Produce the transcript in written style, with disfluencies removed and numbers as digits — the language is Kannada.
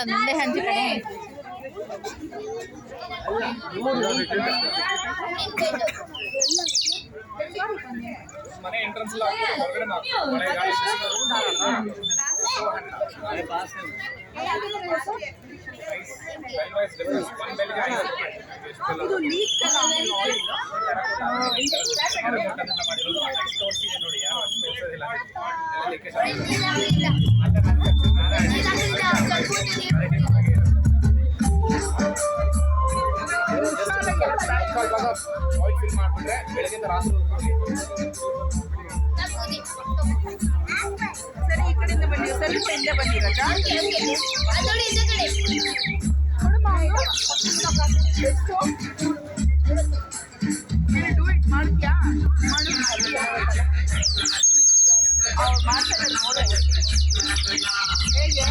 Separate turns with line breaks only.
ನಂದೇ ಹಂಚಿ ಕಡೆ
ಮನೆ ಎಂಟ್ರೆನ್ಸ್ ಆಯಿಲ್ ಫಿಲ್ ಮಾಡ್ಬಿಟ್ರೆ ಬೆಳಗ್ಗೆಯಿಂದ ರಾತ್ರಿ
ಸರಿ ಈ ಕಡೆಯಿಂದ ಬನ್ನಿ ಸ್ವಲ್ಪ ಹಿಂದೆ ಬನ್ನಿ ರಜಾ ಡೂ ಇಟ್ ಮಾಡ್ತೀಯಾ ಅವ್ರು ಮಾಡ್ತಾರೆ ನೋಡು ಹೇಗೆ